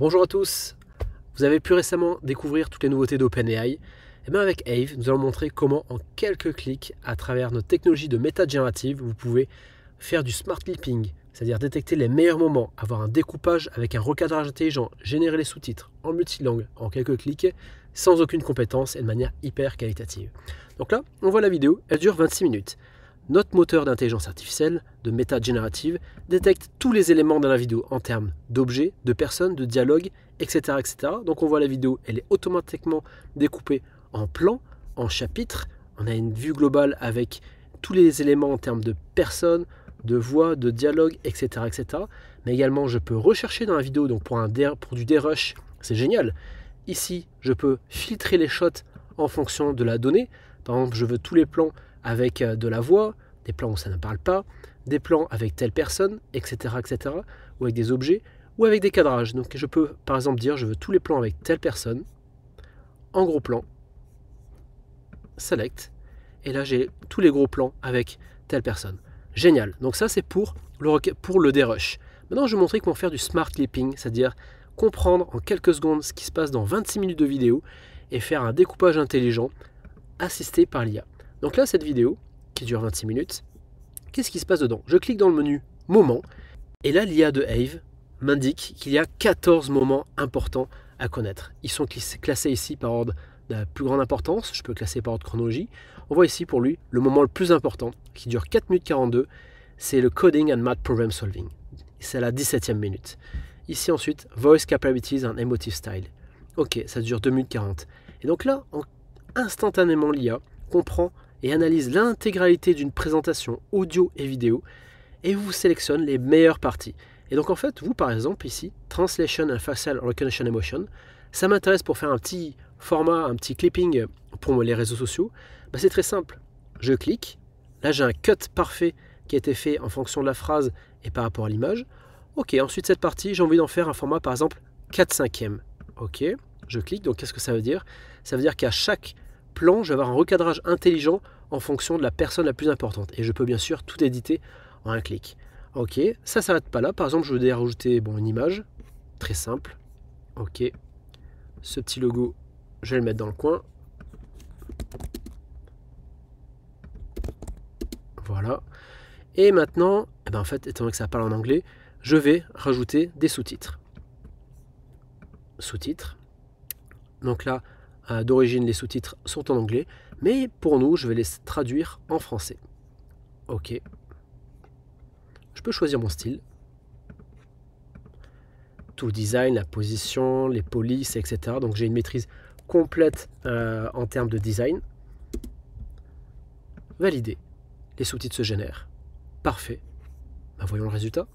Bonjour à tous, vous avez pu récemment découvrir toutes les nouveautés d'OpenAI. Et bien avec Ave, nous allons montrer comment en quelques clics, à travers notre technologie de méta générative, vous pouvez faire du smart clipping, c'est-à-dire détecter les meilleurs moments, avoir un découpage avec un recadrage intelligent, générer les sous-titres en multilangue en quelques clics, sans aucune compétence et de manière hyper qualitative. Donc là, on voit la vidéo, elle dure 26 minutes. Notre moteur d'intelligence artificielle, de méta générative, détecte tous les éléments dans la vidéo en termes d'objets, de personnes, de dialogues, etc., etc. Donc on voit la vidéo, elle est automatiquement découpée en plans, en chapitres. On a une vue globale avec tous les éléments en termes de personnes, de voix, de dialogue, etc., etc. Mais également, je peux rechercher dans la vidéo, donc pour du derush, c'est génial. Ici, je peux filtrer les shots en fonction de la donnée. Par exemple, je veux tous les plans avec de la voix, des plans où ça ne parle pas, des plans avec telle personne, etc., etc., ou avec des objets, ou avec des cadrages. Donc je peux par exemple dire je veux tous les plans avec telle personne, en gros plan, select, et là j'ai tous les gros plans avec telle personne. Génial. Donc ça c'est pour le derush. Maintenant je vais vous montrer comment faire du smart clipping, c'est-à-dire comprendre en quelques secondes ce qui se passe dans 26 minutes de vidéo et faire un découpage intelligent assisté par l'IA. Donc là, cette vidéo, qui dure 26 minutes, qu'est-ce qui se passe dedans? Je clique dans le menu Moments, et là, l'IA de Ave m'indique qu'il y a 14 moments importants à connaître. Ils sont classés ici par ordre de la plus grande importance, je peux classer par ordre chronologie. On voit ici pour lui le moment le plus important, qui dure 4 minutes 42, c'est le Coding and Math Problem Solving. C'est à la 17e minute. Ici ensuite, Voice Capabilities and Emotive Style. Ok, ça dure 2 minutes 40. Et donc là, instantanément, l'IA comprend et analyse l'intégralité d'une présentation audio et vidéo et vous sélectionne les meilleures parties. Et donc en fait, vous par exemple ici, Translation and Facial Recognition Emotion, ça m'intéresse pour faire un petit format, un petit clipping pour les réseaux sociaux. Ben, c'est très simple. Je clique, là j'ai un cut parfait qui a été fait en fonction de la phrase et par rapport à l'image. Ok, ensuite cette partie, j'ai envie d'en faire un format par exemple 4/5. Ok, je clique, donc qu'est-ce que ça veut dire? Ça veut dire qu'à chaque plan, je vais avoir un recadrage intelligent en fonction de la personne la plus importante. Et je peux bien sûr tout éditer en un clic. Ok, ça ne s'arrête pas là. Par exemple, je voudrais rajouter une image. Très simple. Ok. Ce petit logo, je vais le mettre dans le coin. Voilà. Et maintenant, en fait, étant donné que ça parle en anglais, je vais rajouter des sous-titres. Sous-titres. Donc là, d'origine, les sous-titres sont en anglais. Mais pour nous, je vais les traduire en français. Ok. Je peux choisir mon style. Tout le design, la position, les polices, etc. Donc j'ai une maîtrise complète en termes de design. Validé. Les sous-titres se génèrent. Parfait. Ben, voyons le résultat.